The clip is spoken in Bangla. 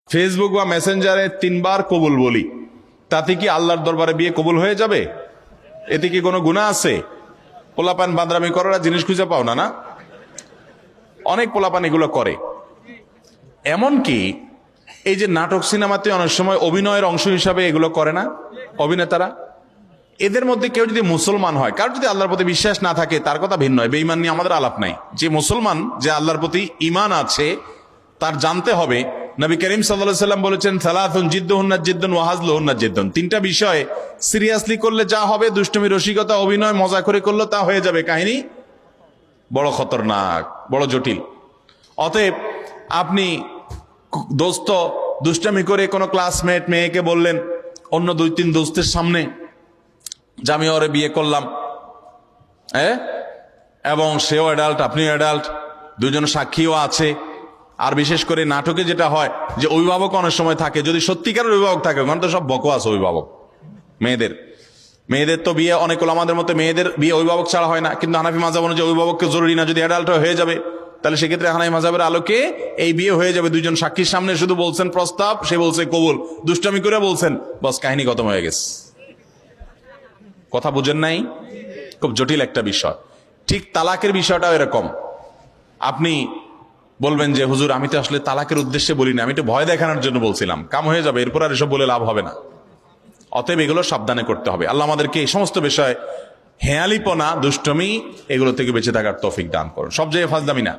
ফেসবুক বা মেসেঞ্জারে 3 বার কবুল বলি, তাতে কি আল্লাহর দরবারে বিয়ে কবুল হয়ে যাবে? এতে কি কোনো গুনাহ আছে? পোলাপান বাদরামি করার জিনিস খুঁজে পাও না? না, অনেক পোলাপান এগুলো করে। এমনকি এই যে নাটক সিনেমাতে অনেক সময় অভিনয়ের অংশ হিসাবে এগুলো করে না অভিনেতারা, এদের মধ্যে কেউ যদি মুসলমান হয়, কার যদি আল্লাহর প্রতি বিশ্বাস না থাকে তার কথা ভিন্ন হয়, বেঈমান নিয়ে আমাদের আলাপ নাই। যে মুসলমান, যে আল্লাহর প্রতি ঈমান আছে, তার জানতে হবে নবী করিম সাল্লাল্লাহু আলাইহি সাল্লাম বলেছেন সালাতুন জিদ্দুহুন্না জিদ্দুন ওয়া হাজলুহুন্না জিদ্দুন। 3টা বিষয় সিরিয়াসলি করলে যা হবে, দুষ্টুমি, রসিকতা, অভিনয়, মজা করে করলে তা হয়ে যাবে কাহিনী বড় খতরনাক, বড় জটিল। অতএব আপনি দোস্ত দুষ্টামি করে কোনো ক্লাসমেট মেয়েকে বললেন অন্য 2-3 দোস্তের সামনে যে আমি ওরে বিয়ে করলাম, এবং সেও অ্যাডাল্ট, আপনিও অ্যাডাল্ট, দুজন সাক্ষীও আছে। আর বিশেষ করে নাটকে যেটা হয় যে অভিভাবক অনেক সময় থাকে, যদি সত্যিকারের অভিভাবক থাকে, ওখানে তো সব বকওয়াস অভিভাবক। মেয়েদের তো বিয়ে অনেক আমাদের মতো মেয়েদের বিয়ে অভিভাবক ছাড়া হয় না, কিন্তু হানাফি মাযহাব অনুযায়ী অভিভাবককে জরুরি না, যদি অ্যাডাল্ট হয়ে যাবে তাহলে সেক্ষেত্রে হানাফি মাযহাবের আলোকে এই বিয়ে হয়ে যাবে। 2জন সাক্ষীর সামনে শুধু বলছেন প্রস্তাব, সে বলছে কবুল, দুষ্টামি করে বলছেন, বাস কাহিনী খতম হয়ে গেছে। কথা বুঝেন নাই? খুব জটিল একটা বিষয়। ঠিক তালাকের বিষয়টাও এরকম। আপনি বলবেন যে হুজুর আমি তো আসলে তালাকের উদ্দেশ্যে বলিনি, আমি একটু ভয় দেখানোর জন্য বলছিলাম, কাম হয়ে যাবে, এরপর আর এসব বলে লাভ হবে না। অতএব এগুলো সাবধানে করতে হবে। আল্লাহ আমাদেরকে এই সমস্ত বিষয়, হেয়ালিপনা, দুষ্টমি, এগুলো থেকে বেঁচে থাকার তৌফিক দান করুন। সব জায়গায় ফাজলামি না।